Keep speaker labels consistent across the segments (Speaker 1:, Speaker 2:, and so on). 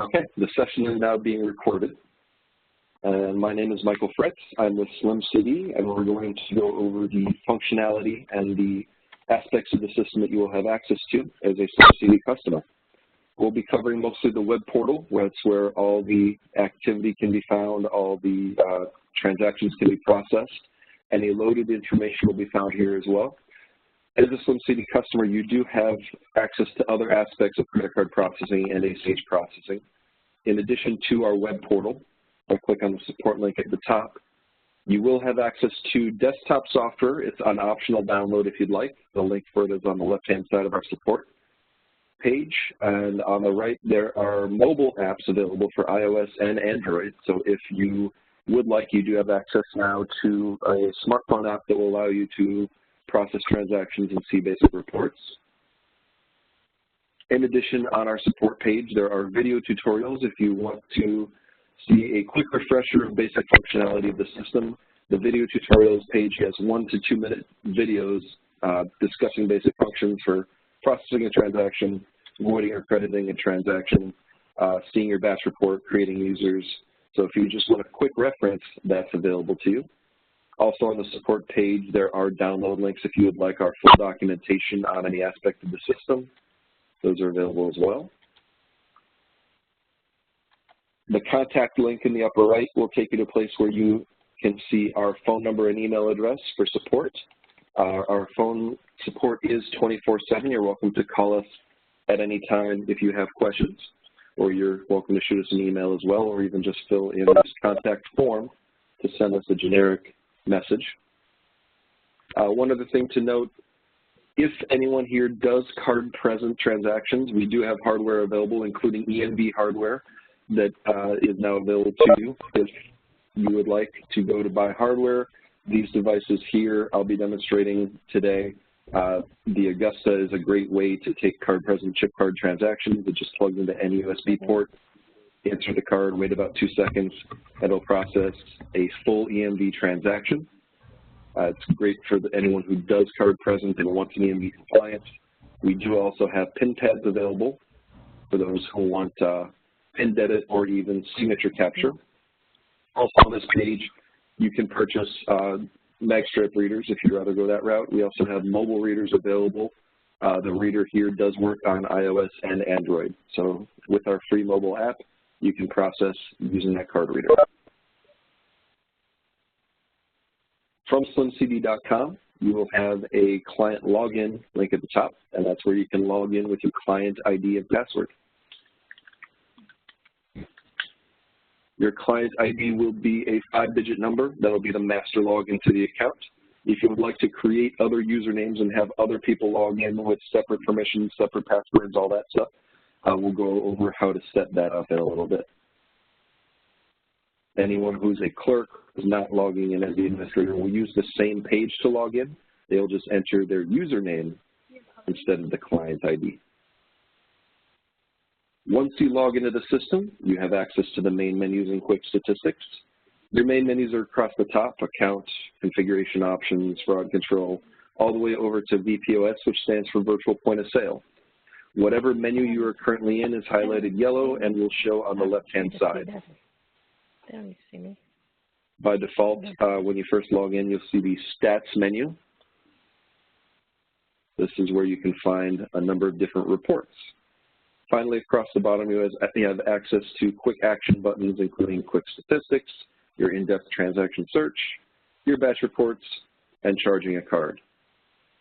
Speaker 1: Okay, the session is now being recorded. And my name is Michael Fritz. I'm with SlimCD, and we're going to go over the functionality and the aspects of the system that you will have access to as a SlimCD customer. We'll be covering mostly the web portal, that's where all the activity can be found, all the transactions can be processed. Any loaded information will be found here as well. As a SlimCD customer, you do have access to other aspects of credit card processing and ACH processing. In addition to our web portal, I'll click on the support link at the top. You will have access to desktop software. It's an optional download if you'd like. The link for it is on the left-hand side of our support page. And on the right, there are mobile apps available for iOS and Android. So if you would like, you do have access now to a smartphone app that will allow you to process transactions and see basic reports. In addition, on our support page, there are video tutorials if you want to see a quick refresher of basic functionality of the system. The video tutorials page has 1 to 2 minute videos discussing basic functions for processing a transaction, voiding or crediting a transaction, seeing your batch report, creating users. So if you just want a quick reference, that's available to you. Also on the support page, there are download links if you would like our full documentation on any aspect of the system. Those are available as well. The contact link in the upper right will take you to a place where you can see our phone number and email address for support. Our phone support is 24/7. You're welcome to call us at any time if you have questions, or you're welcome to shoot us an email as well, or even just fill in this contact form to send us a generic message. One other thing to note, if anyone here does card-present transactions, we do have hardware available, including EMV hardware that is now available to you. If you would like to go to buy hardware, these devices here I'll be demonstrating today. The Augusta is a great way to take card-present chip card transactions. It just plugs into any USB port, insert the card, wait about 2 seconds, and it'll process a full EMV transaction. It's great for anyone who does card present and wants an EMV compliance. We do also have PIN pads available for those who want PIN debit or even signature capture. Also on this page, you can purchase magstripe readers if you'd rather go that route. We also have mobile readers available. The reader here does work on iOS and Android. So with our free mobile app, you can process using that card reader. From slimcd.com, you will have a client login link at the top, and that's where you can log in with your client ID and password. Your client ID will be a 5-digit number. That will be the master login to the account. If you would like to create other usernames and have other people log in with separate permissions, separate passwords, all that stuff, we'll go over how to set that up in a little bit. Anyone who's a clerk who's not logging in as the administrator will use the same page to log in. They'll just enter their username instead of the client ID. Once you log into the system, you have access to the main menus and quick statistics. Your main menus are across the top: account, configuration options, fraud control, all the way over to VPOS, which stands for virtual point of sale. Whatever menu you are currently in is highlighted yellow and will show on the left-hand side. By default, when you first log in, you'll see the stats menu. This is where you can find a number of different reports. Finally, across the bottom, you have access to quick action buttons, including quick statistics, your in-depth transaction search, your batch reports, and charging a card.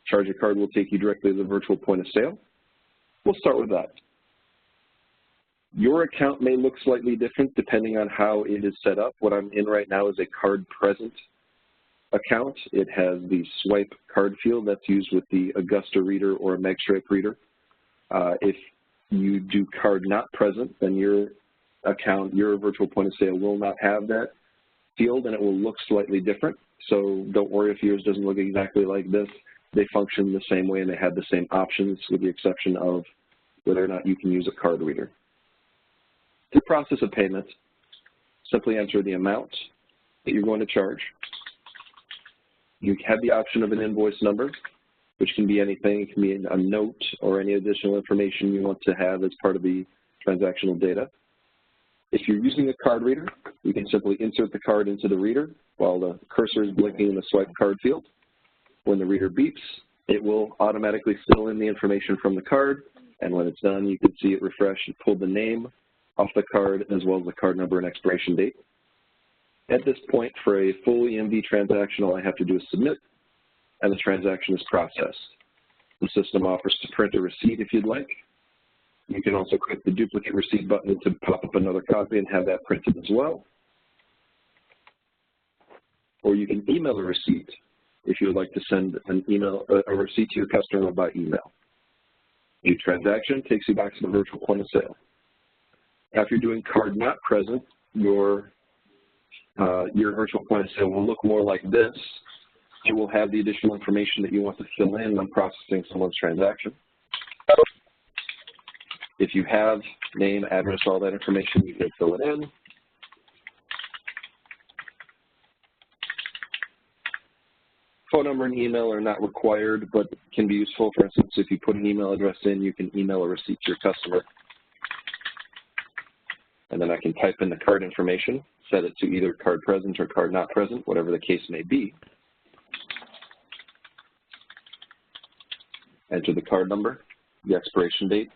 Speaker 1: Charge a card will take you directly to the virtual point of sale. We'll start with that. Your account may look slightly different depending on how it is set up. What I'm in right now is a card-present account. It has the swipe card field that's used with the Augusta reader or a magstripe reader. If you do card not present, then your account, your virtual point of sale will not have that field, and it will look slightly different. So don't worry if yours doesn't look exactly like this. They function the same way and they have the same options, with the exception of whether or not you can use a card reader. To process a payment, simply enter the amount that you're going to charge. You have the option of an invoice number, which can be anything. It can be a note or any additional information you want to have as part of the transactional data. If you're using a card reader, you can simply insert the card into the reader while the cursor is blinking in the swipe card field. When the reader beeps, it will automatically fill in the information from the card, and when it's done, you can see it refresh and pull the name off the card as well as the card number and expiration date. At this point, for a full EMV transaction, all I have to do is submit, and the transaction is processed. The system offers to print a receipt if you'd like. You can also click the duplicate receipt button to pop up another copy and have that printed as well. Or you can email a receipt if you would like to send a receipt to your customer by email. New transaction takes you back to the virtual point of sale. After you're doing card not present, your virtual point of sale will look more like this. It will have the additional information that you want to fill in when processing someone's transaction. If you have name, address, all that information, you can fill it in. Phone number and email are not required, but can be useful. For instance, if you put an email address in, you can email a receipt to your customer. And then I can type in the card information, set it to either card present or card not present, whatever the case may be. Enter the card number, the expiration date,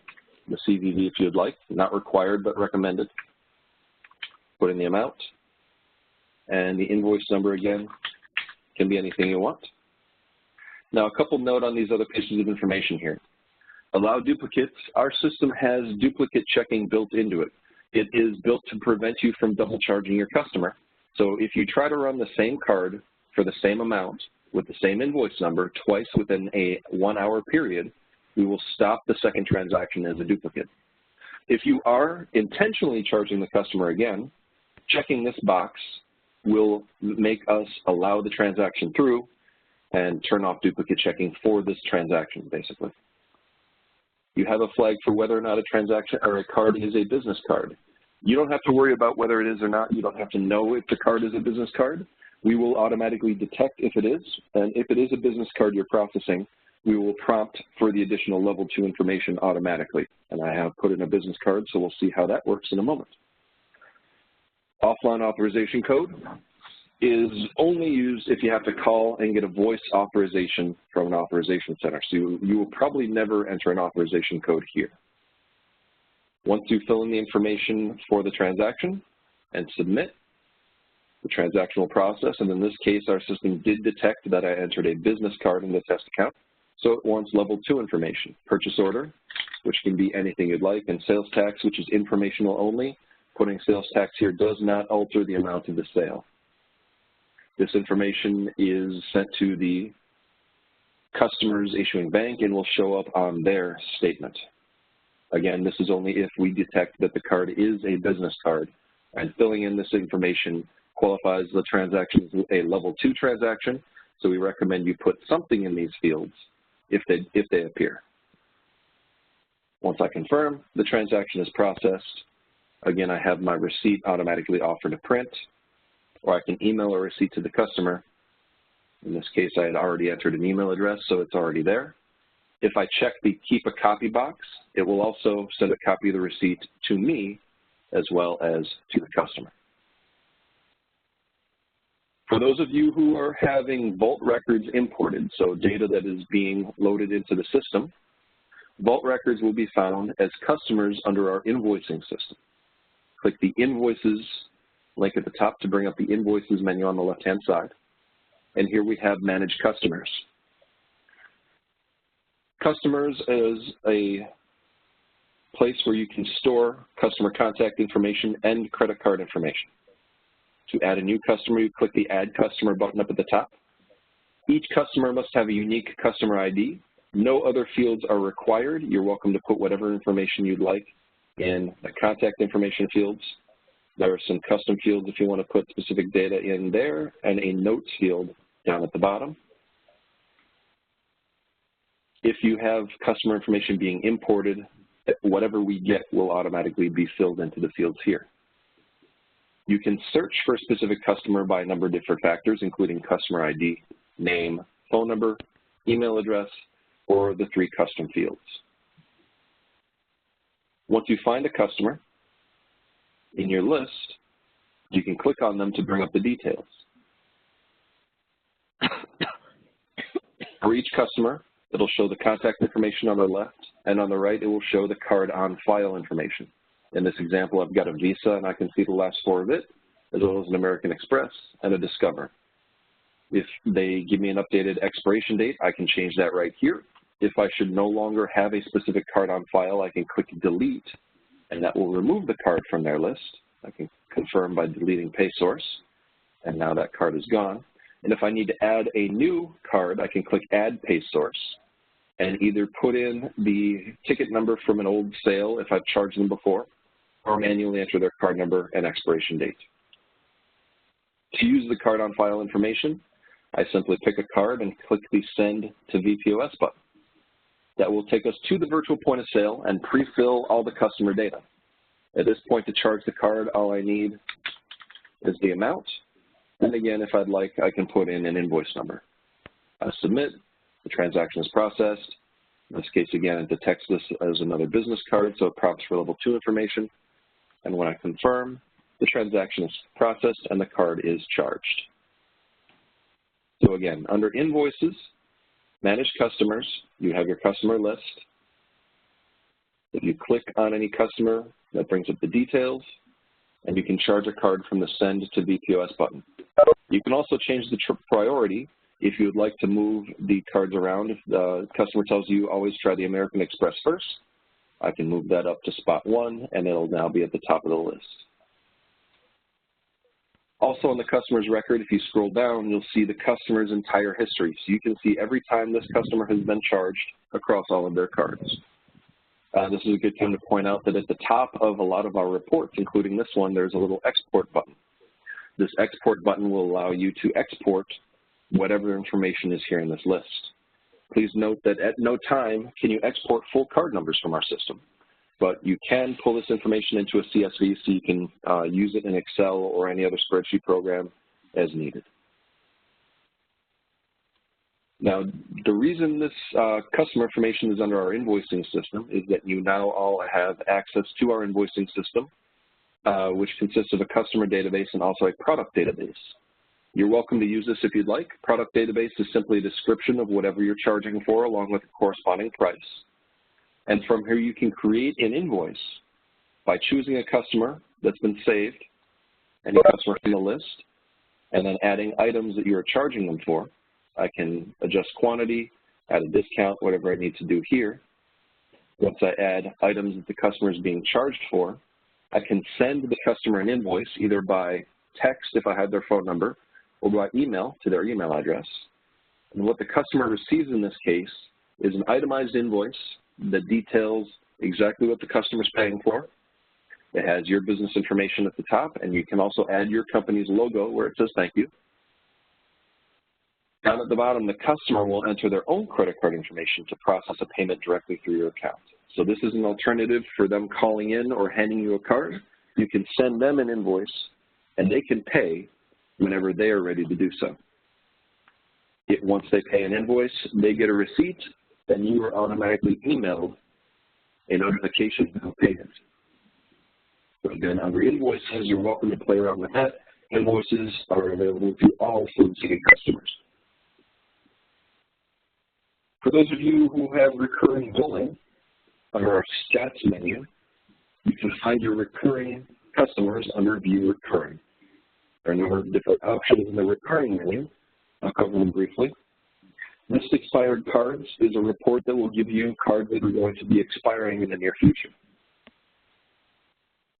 Speaker 1: the CVV if you'd like, not required but recommended. Put in the amount, and the invoice number again can be anything you want. Now, a couple note on these other pieces of information here. Allow duplicates. Our system has duplicate checking built into it. It is built to prevent you from double charging your customer. So if you try to run the same card for the same amount with the same invoice number twice within a 1 hour period, we will stop the second transaction as a duplicate. If you are intentionally charging the customer again, checking this box will make us allow the transaction through and turn off duplicate checking for this transaction, basically. You have a flag for whether or not a transaction or a card is a business card. You don't have to worry about whether it is or not. You don't have to know if the card is a business card. We will automatically detect if it is, and if it is a business card you're processing, we will prompt for the additional level 2 information automatically. And I have put in a business card, so we'll see how that works in a moment. Offline authorization code is only used if you have to call and get a voice authorization from an authorization center. So you will probably never enter an authorization code here. Once you fill in the information for the transaction and submit, the transaction will process, and in this case, our system did detect that I entered a business card in the test account, so it wants level 2 information, purchase order, which can be anything you'd like, and sales tax, which is informational only. Putting sales tax here does not alter the amount of the sale. This information is sent to the customer's issuing bank and will show up on their statement. Again, this is only if we detect that the card is a business card, and filling in this information qualifies the transaction as a level 2 transaction, so we recommend you put something in these fields if they appear. Once I confirm, the transaction is processed. Again, I have my receipt automatically offered to print, or I can email a receipt to the customer. In this case, I had already entered an email address, so it's already there. If I check the keep a copy box, it will also send a copy of the receipt to me as well as to the customer. For those of you who are having Vault records imported, so data that is being loaded into the system, Vault records will be found as customers under our invoicing system. Click the Invoices link at the top to bring up the Invoices menu on the left-hand side. And here we have Manage Customers. Customers is a place where you can store customer contact information and credit card information. To add a new customer, you click the Add Customer button up at the top. Each customer must have a unique customer ID. No other fields are required. You're welcome to put whatever information you'd like in the contact information fields. There are some custom fields if you want to put specific data in there, and a notes field down at the bottom. If you have customer information being imported, whatever we get will automatically be filled into the fields here. You can search for a specific customer by a number of different factors, including customer ID, name, phone number, email address, or the 3 custom fields. Once you find a customer, in your list, you can click on them to bring up the details. For each customer, it'll show the contact information on the left, and on the right, it will show the card on file information. In this example, I've got a Visa, and I can see the last 4 of it, as well as an American Express and a Discover. If they give me an updated expiration date, I can change that right here. If I should no longer have a specific card on file, I can click delete, and that will remove the card from their list. I can confirm by deleting pay source, and now that card is gone. And if I need to add a new card, I can click add pay source and either put in the ticket number from an old sale if I've charged them before, or manually enter their card number and expiration date. To use the card on file information, I simply pick a card and click the Send to VPOS button. That will take us to the virtual point of sale and pre-fill all the customer data. At this point, to charge the card, all I need is the amount. And again, if I'd like, I can put in an invoice number. I submit, the transaction is processed. In this case, again, it detects this as another business card, so it prompts for level 2 information. And when I confirm, the transaction is processed and the card is charged. So again, under Invoices, Manage Customers, you have your customer list. If you click on any customer, that brings up the details, and you can charge a card from the Send to VPOS button. You can also change the priority if you would like to move the cards around. If the customer tells you always try the American Express first, I can move that up to spot 1, and it'll now be at the top of the list. Also on the customer's record, if you scroll down, you'll see the customer's entire history. So you can see every time this customer has been charged across all of their cards. This is a good time to point out that at the top of a lot of our reports, including this one, there's a little export button. This export button will allow you to export whatever information is here in this list. Please note that at no time can you export full card numbers from our system, but you can pull this information into a CSV so you can use it in Excel or any other spreadsheet program as needed. Now, the reason this customer information is under our invoicing system is that you now all have access to our invoicing system, which consists of a customer database and also a product database. You're welcome to use this if you'd like. Product database is simply a description of whatever you're charging for along with a corresponding price. And from here, you can create an invoice by choosing a customer that's been saved, and a customer from the list, and then adding items that you are charging them for. I can adjust quantity, add a discount, whatever I need to do here. Once I add items that the customer is being charged for, I can send the customer an invoice either by text if I have their phone number, or by email to their email address. And what the customer receives in this case is an itemized invoice that details exactly what the customer is paying for. It has your business information at the top, and you can also add your company's logo where it says thank you. Down at the bottom, the customer will enter their own credit card information to process a payment directly through your account. So this is an alternative for them calling in or handing you a card. You can send them an invoice, and they can pay whenever they are ready to do so. Once they pay an invoice, they get a receipt, then you are automatically emailed a notification of payment. So again, under invoices, you're welcome to play around with that. Invoices are available to all food-seeking customers. For those of you who have recurring billing, under our stats menu, you can find your recurring customers under View Recurring. There are a number of different options in the recurring menu. I'll cover them briefly. List expired cards is a report that will give you cards that are going to be expiring in the near future.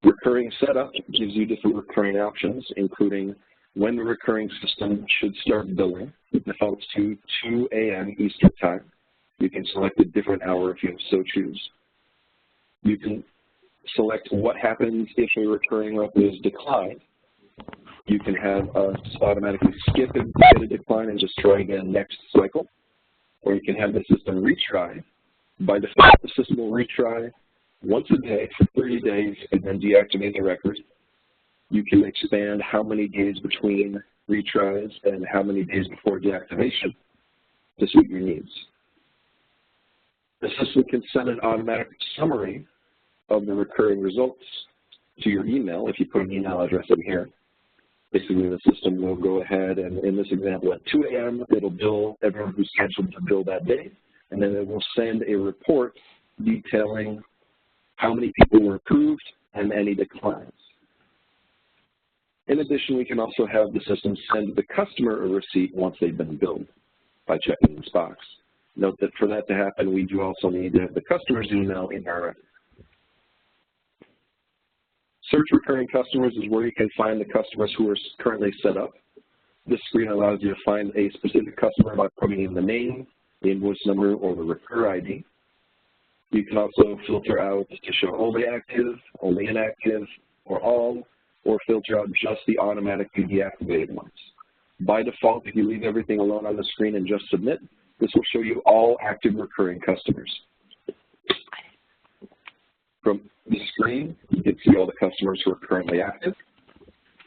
Speaker 1: Recurring setup gives you different recurring options, including when the recurring system should start billing. It defaults to 2 a.m. Eastern Time. You can select a different hour if you so choose. You can select what happens if a recurring revenue is declined. You can have us automatically skip and hit a decline and just try again next cycle. Or you can have the system retry. By default, the system will retry once a day for 30 days and then deactivate the record. You can expand how many days between retries and how many days before deactivation to suit your needs. The system can send an automatic summary of the recurring results to your email if you put an email address in here. Basically, the system will go ahead and, in this example, at 2 a.m., it'll bill everyone who's scheduled to bill that day, and then it will send a report detailing how many people were approved and any declines. In addition, we can also have the system send the customer a receipt once they've been billed by checking this box. Note that for that to happen, we do also need to have the customer's email in our record. Search recurring customers is where you can find the customers who are currently set up. This screen allows you to find a specific customer by putting in the name, the invoice number, or the recur ID. You can also filter out to show only active, only inactive, or all, or filter out just the automatically deactivated ones. By default, if you leave everything alone on the screen and just submit, this will show you all active recurring customers. From the screen, you can see all the customers who are currently active.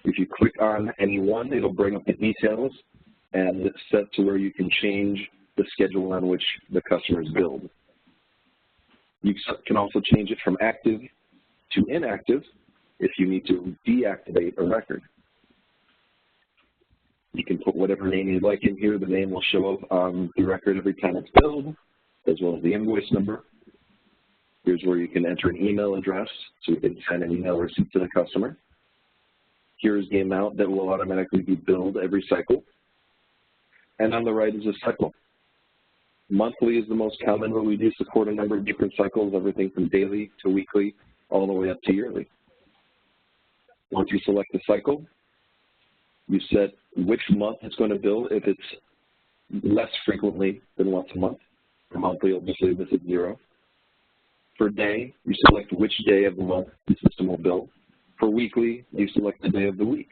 Speaker 1: If you click on any one, it'll bring up the details and it's set to where you can change the schedule on which the customer is billed. You can also change it from active to inactive if you need to deactivate a record. You can put whatever name you'd like in here. The name will show up on the record every time it's billed, as well as the invoice number. Here's where you can enter an email address, so you can send an email receipt to the customer. Here's the amount that will automatically be billed every cycle. And on the right is a cycle. Monthly is the most common, but we do support a number of different cycles, everything from daily to weekly, all the way up to yearly. Once you select the cycle, you set which month it's going to bill if it's less frequently than once a month. For monthly, you'll just leave this at 0. For day, you select which day of the month the system will bill. For weekly, you select the day of the week.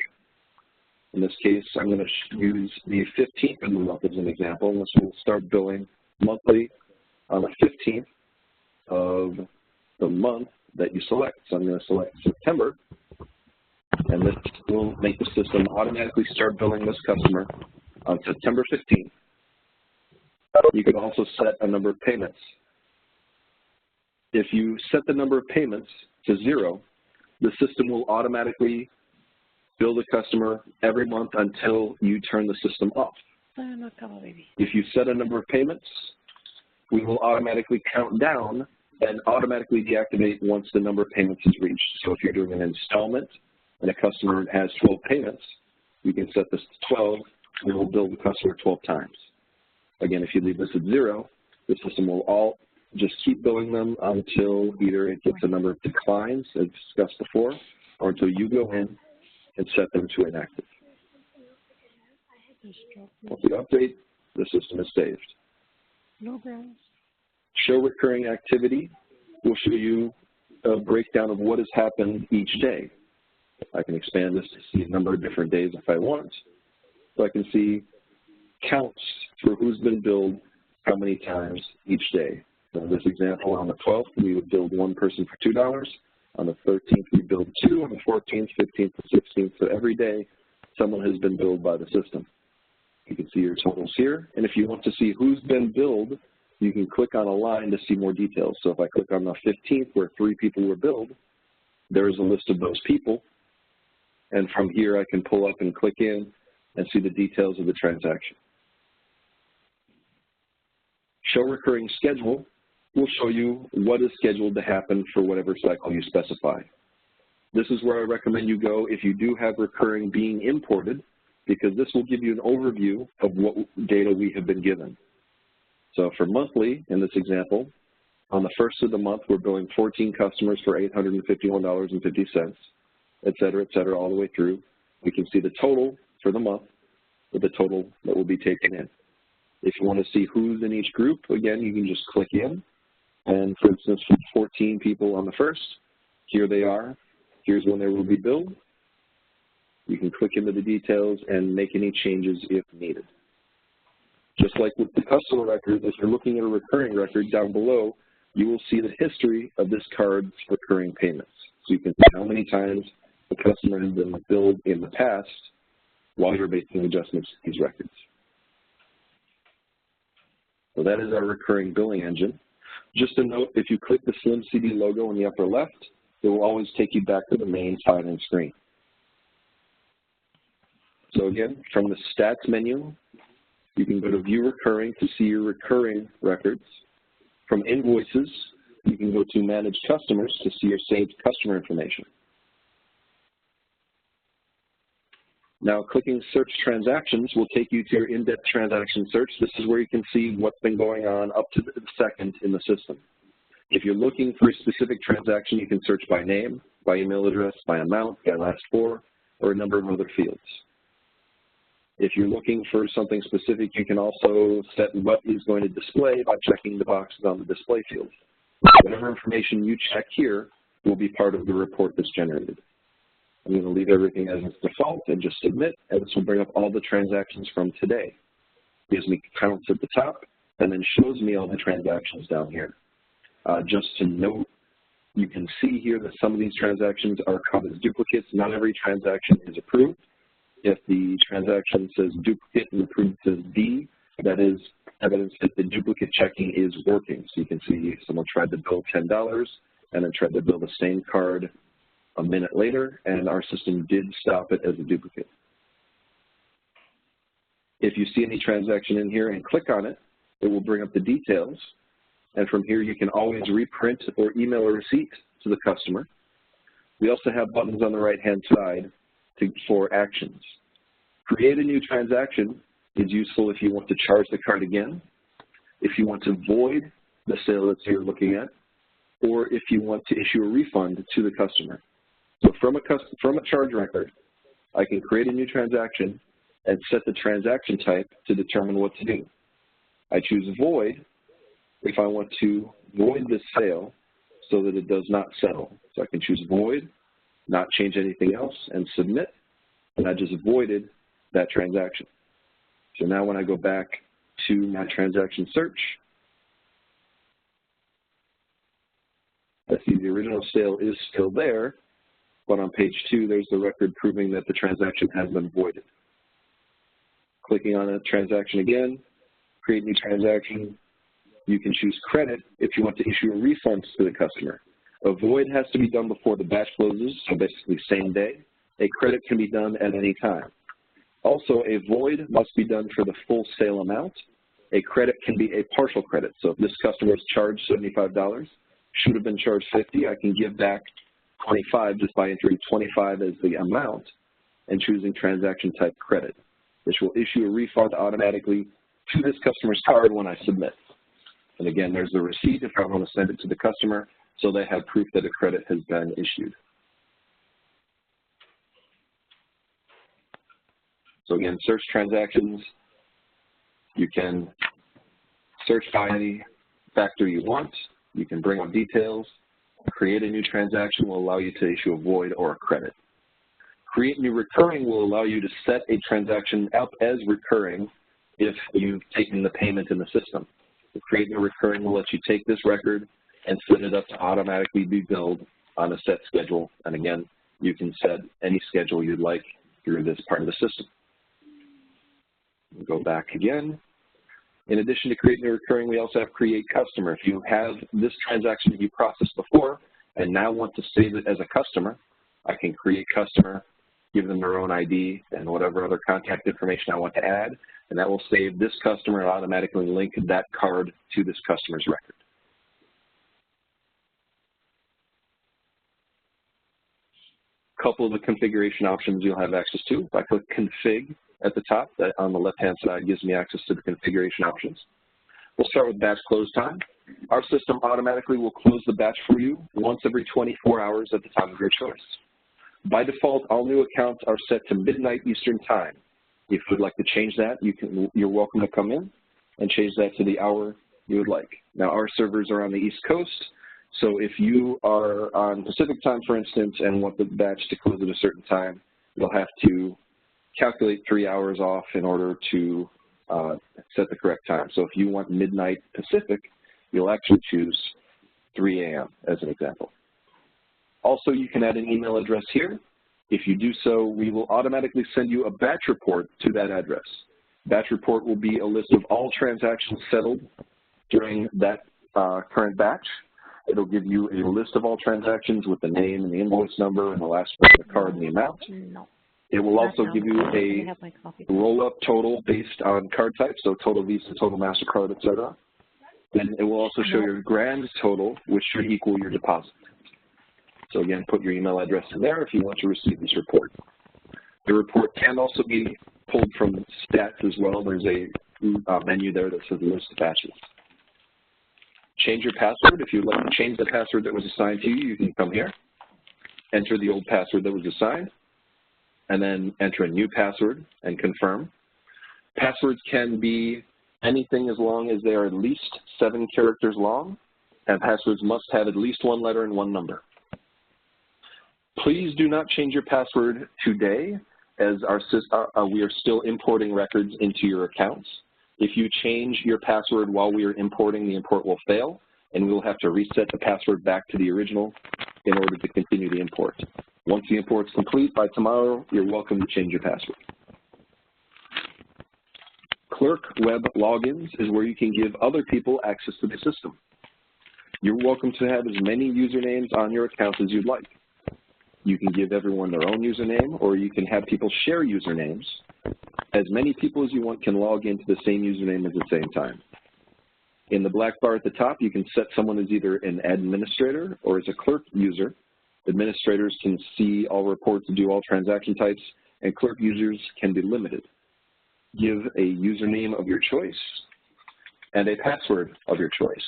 Speaker 1: In this case, I'm going to use the 15th of the month as an example, and this will start billing monthly on the 15th of the month that you select. So I'm going to select September, and this will make the system automatically start billing this customer on September 15th. You can also set a number of payments. If you set the number of payments to 0, the system will automatically bill the customer every month until you turn the system off. If you set a number of payments, we will automatically count down and automatically deactivate once the number of payments is reached. So if you're doing an installment and a customer has 12 payments, you can set this to 12, and it will bill the customer 12 times. Again, if you leave this at 0, the system will just keep billing them until either it gets a number of declines, as discussed before, or until you go in and set them to inactive. Once you update, the system is saved. Show recurring activity will show you a breakdown of what has happened each day. I can expand this to see a number of different days if I want. So I can see counts for who's been billed how many times each day. So in this example, on the 12th, we would bill one person for $2. On the 13th, we billed 2. On the 14th, 15th, and 16th. So every day, someone has been billed by the system. You can see your totals here. And if you want to see who's been billed, you can click on a line to see more details. So if I click on the 15th, where 3 people were billed, there is a list of those people. And from here, I can pull up and click in and see the details of the transaction. Show recurring schedule will show you what is scheduled to happen for whatever cycle you specify. This is where I recommend you go if you do have recurring being imported, because this will give you an overview of what data we have been given. So for monthly, in this example, on the 1st of the month, we're billing 14 customers for $851.50, et cetera, all the way through. We can see the total for the month with the total that will be taken in. If you want to see who's in each group, again, you can just click in. And for instance, 14 people on the 1st, here they are. Here's when they will be billed. You can click into the details and make any changes if needed. Just like with the customer record, if you're looking at a recurring record down below, you will see the history of this card's recurring payments. So you can see how many times the customer has been billed in the past while you're making adjustments to these records. So that is our recurring billing engine. Just a note, if you click the Slim CD logo in the upper left, it will always take you back to the main sign-in screen. So again, from the Stats menu, you can go to View Recurring to see your recurring records. From Invoices, you can go to Manage Customers to see your saved customer information. Now, clicking Search Transactions will take you to your in-depth transaction search. This is where you can see what's been going on up to the second in the system. If you're looking for a specific transaction, you can search by name, by email address, by amount, by last four, or a number of other fields. If you're looking for something specific, you can also set what is going to display by checking the boxes on the display field. Whatever information you check here will be part of the report that's generated. I'm going to leave everything as its default and just submit, and this will bring up all the transactions from today. It gives me counts at the top, and then shows me all the transactions down here. Just to note, you can see here that some of these transactions are counted as duplicates. Not every transaction is approved. If the transaction says duplicate and approved says D, that is evidence that the duplicate checking is working. So you can see someone tried to bill $10 and then tried to bill the same card a minute later, and our system did stop it as a duplicate. If you see any transaction in here and click on it, it will bring up the details. And from here, you can always reprint or email a receipt to the customer. We also have buttons on the right-hand side for actions. Create a new transaction is useful if you want to charge the card again, if you want to void the sale that you're looking at, or if you want to issue a refund to the customer. So from a charge record, I can create a new transaction and set the transaction type to determine what to do. I choose void if I want to void the sale so that it does not settle. So I can choose void, not change anything else, and submit, and I just voided that transaction. So now when I go back to my transaction search, I see the original sale is still there, but on page 2, there's the record proving that the transaction has been voided. Clicking on a transaction again, create new transaction. You can choose credit if you want to issue a refund to the customer. A void has to be done before the batch closes, so basically same day. A credit can be done at any time. Also, a void must be done for the full sale amount. A credit can be a partial credit. So if this customer is charged $75, should have been charged $50, I can give back $25 just by entering $25 as the amount and choosing transaction type credit, which will issue a refund automatically to this customer's card when I submit. And again, there's the receipt if I want to send it to the customer, so they have proof that a credit has been issued. So again, search transactions. You can search by any factor you want. You can bring up details. Create a new transaction will allow you to issue a void or a credit. Create new recurring will allow you to set a transaction up as recurring if you've taken the payment in the system. The create new recurring will let you take this record and set it up to automatically be billed on a set schedule. And again, you can set any schedule you'd like through this part of the system. We'll go back again. In addition to create new recurring, we also have create customer. If you have this transaction that you processed before and now want to save it as a customer, I can create customer, give them their own ID and whatever other contact information I want to add, and that will save this customer and automatically link that card to this customer's record. A couple of the configuration options you'll have access to. If I click config at the top, that on the left-hand side gives me access to the configuration options. We'll start with batch close time. Our system automatically will close the batch for you once every 24 hours at the time of your choice. By default, all new accounts are set to midnight Eastern time. If you'd like to change that, you're welcome to come in and change that to the hour you would like. Now, our servers are on the East Coast, so if you are on Pacific time, for instance, and want the batch to close at a certain time, you'll have to calculate 3 hours off in order to set the correct time. So if you want midnight Pacific, you'll actually choose 3 a.m. as an example. Also, you can add an email address here. If you do so, we will automatically send you a batch report to that address. Batch report will be a list of all transactions settled during that current batch, It'll give you a list of all transactions with the name and the invoice number and the last four of the card and the amount.
Speaker 2: No.
Speaker 1: It will also give you a roll-up total based on card type, so total Visa, total MasterCard, et cetera. Then it will also show your grand total, which should equal your deposit. So again, put your email address in there if you want to receive this report. The report can also be pulled from stats as well. There's a menu there that says list of passwords. Change your password. If you'd like to change the password that was assigned to you, you can come here, enter the old password that was assigned, and then enter a new password and confirm. Passwords can be anything as long as they are at least 7 characters long, and passwords must have at least 1 letter and 1 number. Please do not change your password today, as we are still importing records into your accounts. If you change your password while we are importing, the import will fail, and we will have to reset the password back to the original in order to continue the import. Once the import is complete by tomorrow, you're welcome to change your password. Clerk Web Logins is where you can give other people access to the system. You're welcome to have as many usernames on your account as you'd like. You can give everyone their own username, or you can have people share usernames. As many people as you want can log into the same username at the same time. In the black bar at the top, you can set someone as either an administrator or as a clerk user. Administrators can see all reports and do all transaction types, and clerk users can be limited. Give a username of your choice and a password of your choice.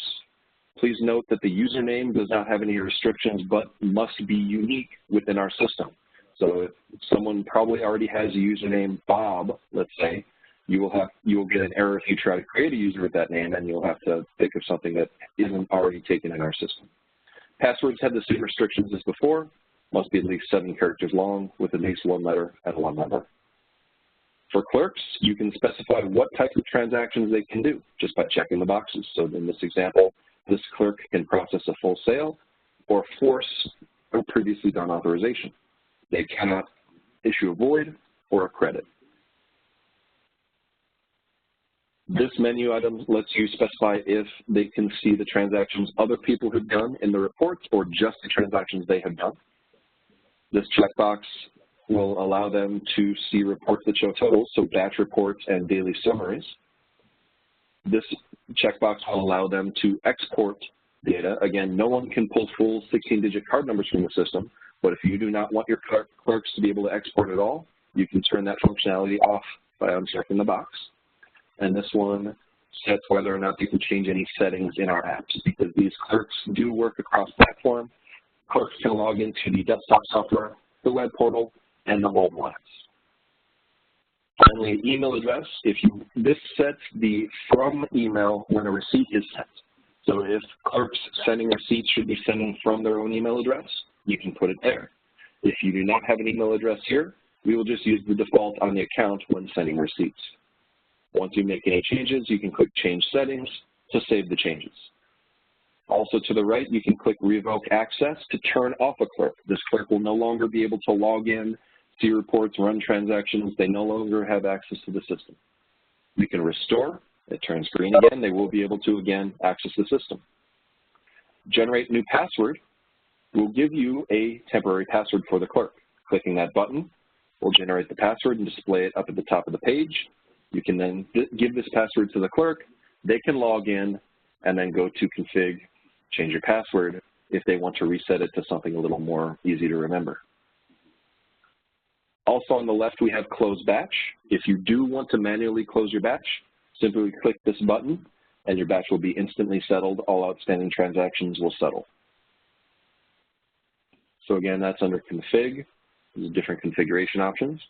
Speaker 1: Please note that the username does not have any restrictions but must be unique within our system. So if someone probably already has a username Bob, let's say, you will get an error if you try to create a user with that name, and you'll have to think of something that isn't already taken in our system. Passwords have the same restrictions as before, must be at least 7 characters long with at least 1 letter and 1 number. For clerks, you can specify what type of transactions they can do just by checking the boxes. So in this example, this clerk can process a full sale or force a previously done authorization. They cannot issue a void or a credit. This menu item lets you specify if they can see the transactions other people have done in the reports or just the transactions they have done. This checkbox will allow them to see reports that show totals, so batch reports and daily summaries. This checkbox will allow them to export data. Again, no one can pull full 16-digit card numbers from the system, but if you do not want your clerks to be able to export at all, you can turn that functionality off by unchecking the box. And this one sets whether or not you can change any settings in our apps, because these clerks do work across platform. Clerks can log into the desktop software, the web portal, and the mobile apps. Finally, email address. This sets the from email when a receipt is sent. So if clerks sending receipts should be sending from their own email address, you can put it there. If you do not have an email address here, we will just use the default on the account when sending receipts. Once you make any changes, you can click Change Settings to save the changes. Also to the right, you can click Revoke Access to turn off a clerk. This clerk will no longer be able to log in, see reports, run transactions. They no longer have access to the system. You can restore. It turns green again. They will be able to, again, access the system. Generate new password will give you a temporary password for the clerk. Clicking that button will generate the password and display it up at the top of the page. You can then give this password to the clerk. They can log in and then go to config, change your password if they want to reset it to something a little more easy to remember. Also on the left, we have close batch. If you do want to manually close your batch, simply click this button and your batch will be instantly settled. All outstanding transactions will settle. So again, that's under config. There's different configuration options.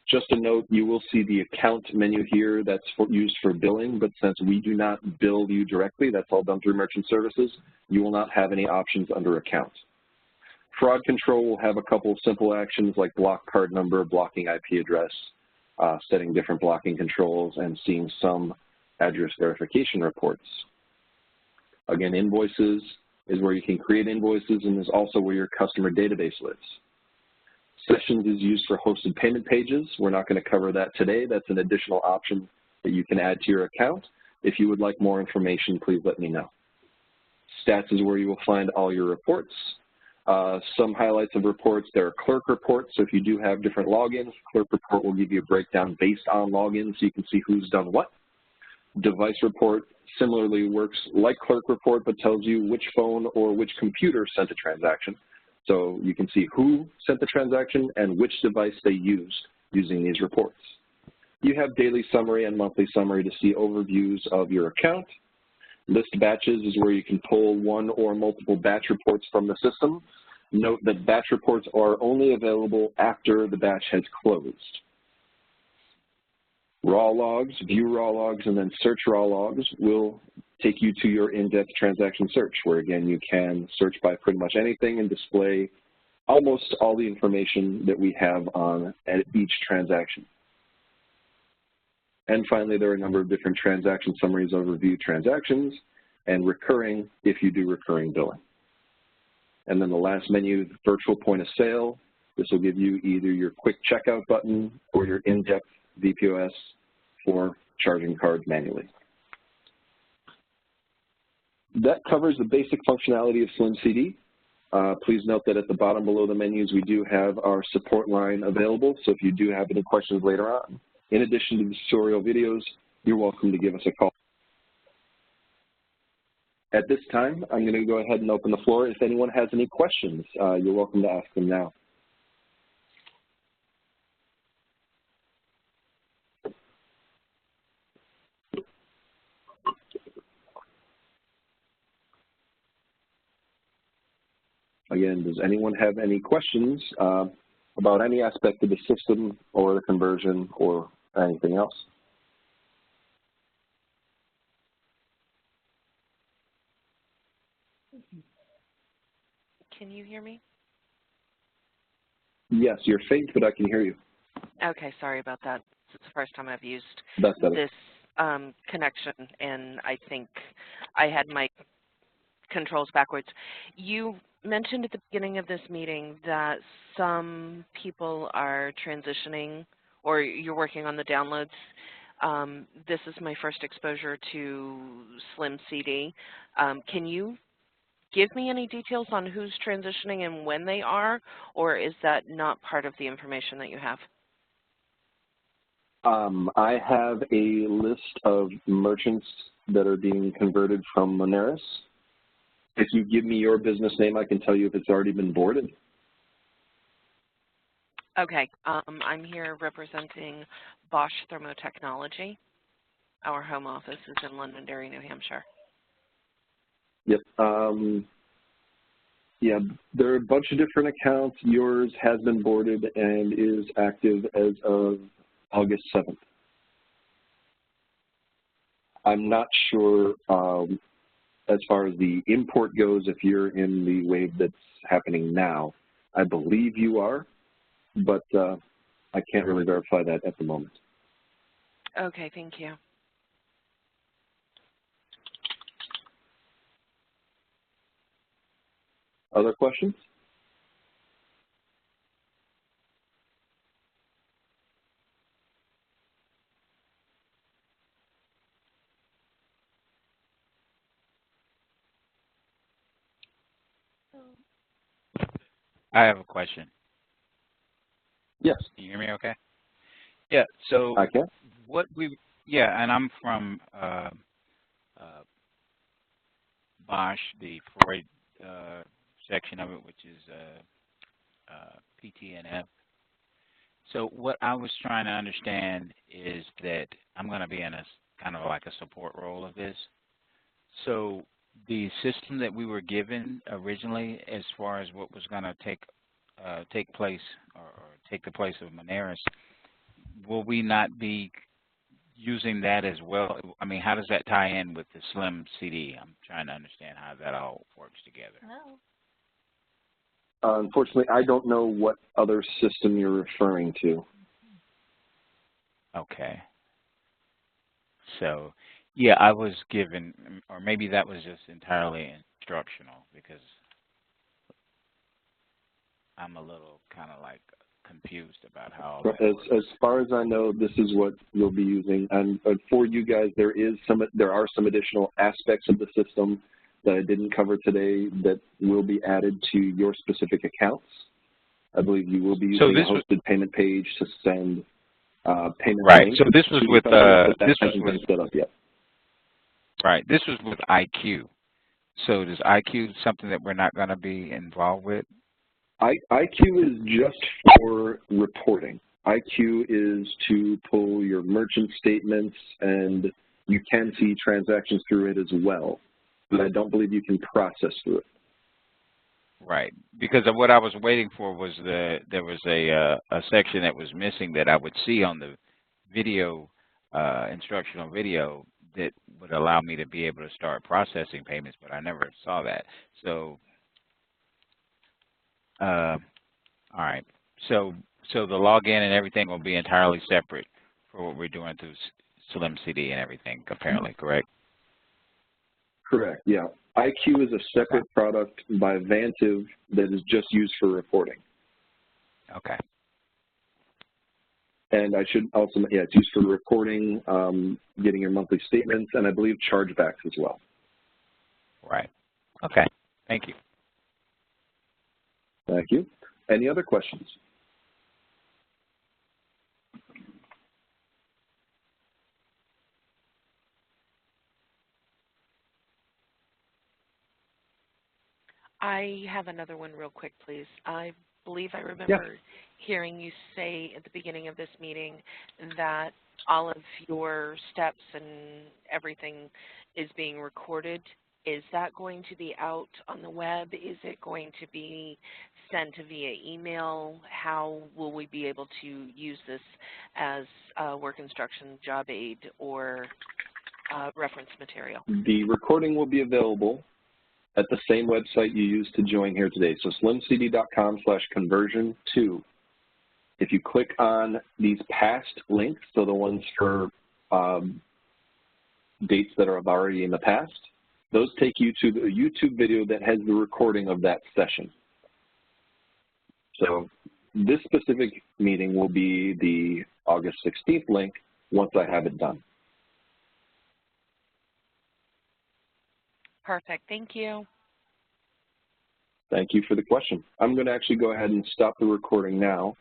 Speaker 1: Just a note, you will see the account menu here that's used for billing, but since we do not bill you directly, that's all done through merchant services, you will not have any options under account. Fraud control will have a couple of simple actions like block card number, blocking IP address, setting different blocking controls, and seeing some address verification reports. Again, invoices is where you can create invoices and is also where your customer database lives. Sessions is used for hosted payment pages. We're not going to cover that today. That's an additional option that you can add to your account. If you would like more information, please let me know. Stats is where you will find all your reports. Some highlights of reports, there are clerk reports. So if you do have different logins, clerk report will give you a breakdown based on logins so you can see who's done what. Device report similarly works like clerk report but tells you which phone or which computer sent a transaction. So you can see who sent the transaction and which device they used using these reports. You have daily summary and monthly summary to see overviews of your account. List batches is where you can pull one or multiple batch reports from the system. Note that batch reports are only available after the batch has closed. Raw logs, view raw logs, and then search raw logs will take you to your in-depth transaction search, where again you can search by pretty much anything and display almost all the information that we have on at each transaction. And finally, there are a number of different transaction summaries, overview transactions, and recurring if you do recurring billing. And then the last menu, virtual point of sale. This will give you either your quick checkout button or your in-depth VPOS for charging cards manually. That covers the basic functionality of Slim CD. Please note that at the bottom below the menus, we do have our support line available. So if you do have any questions later on, in addition to the tutorial videos, you're welcome to give us a call. At this time, I'm going to go ahead and open the floor. If anyone has any questions, you're welcome to ask them now. Again, does anyone have any questions about any aspect of the system or the conversion or anything else?
Speaker 2: Can you hear me?
Speaker 1: Yes, you're faint, but I can hear you.
Speaker 2: Okay, sorry about that. It's the first time I've used this connection, and I think I had my controls backwards. You mentioned at the beginning of this meeting that some people are transitioning, or you're working on the downloads. This is my first exposure to Slim CD. Can you give me any details on who's transitioning and when they are, or is that not part of the information that you have?
Speaker 1: I have a list of merchants that are being converted from Moneris. If you give me your business name, I can tell you if it's already been boarded.
Speaker 2: Okay. I'm here representing Bosch Thermotechnology. Our home office is in Londonderry, New Hampshire.
Speaker 1: Yep. Yeah, there are a bunch of different accounts. Yours has been boarded and is active as of August 7th. I'm not sure as far as the import goes, if you're in the wave that's happening now. I believe you are, but I can't really verify that at the moment.
Speaker 2: Okay, thank you.
Speaker 1: Other questions?
Speaker 3: I have a question.
Speaker 1: Yes.
Speaker 3: Can you hear me okay? Yeah, so
Speaker 1: I can.
Speaker 3: And I'm from Bosch, the Freud section of it, which is PT&F. So what I was trying to understand is that I'm going to be in a kind of like a support role of this. So the system that we were given originally, as far as what was going to take place or take the place of Moneris, will we not be using that as well? I mean, how does that tie in with the Slim CD? I'm trying to understand how that all works together.
Speaker 1: Unfortunately, I don't know what other system you're referring to.
Speaker 3: Okay. So, yeah, I was given, or maybe that was just entirely instructional, because I'm a little kind of like confused about how.
Speaker 1: As far as I know, this is what you'll be using, and for you guys, there are some additional aspects of the system that I didn't cover today that will be added to your specific accounts. I believe you will be using a hosted payment page to send payment.
Speaker 3: Right.
Speaker 1: links
Speaker 3: So this was with
Speaker 1: this hasn't been set up yet.
Speaker 3: Right. This was with IQ. So is IQ something that we're not going to be involved with?
Speaker 1: IQ is just for reporting. IQ is to pull your merchant statements, and you can see transactions through it as well, but I don't believe you can process through it.
Speaker 3: Right, because of what I was waiting for was there was a section that was missing that I would see on the video, instructional video, that would allow me to be able to start processing payments, but I never saw that. So, all right, so the login and everything will be entirely separate for what we're doing through Slim CD and everything, apparently, correct?
Speaker 1: Correct, yeah. IQ is a separate product by Vantiv that is just used for reporting.
Speaker 3: Okay.
Speaker 1: And I should also, yeah, it's used for reporting, getting your monthly statements, and I believe chargebacks as well.
Speaker 3: Right. Okay. Thank you.
Speaker 1: Thank you. Any other questions?
Speaker 2: I have another one real quick, please. I believe I remember hearing you say at the beginning of this meeting that all of your steps and everything is being recorded. Is that going to be out on the web? Is it going to be sent via email? How will we be able to use this as work instruction, job aid, or reference material?
Speaker 1: The recording will be available at the same website you used to join here today. So slimcd.com/conversion2. If you click on these past links, so the ones for dates that are already in the past, those take you to the YouTube video that has the recording of that session. So this specific meeting will be the August 16th link once I have it done.
Speaker 2: Perfect. Thank you.
Speaker 1: Thank you for the question. I'm going to actually go ahead and stop the recording now.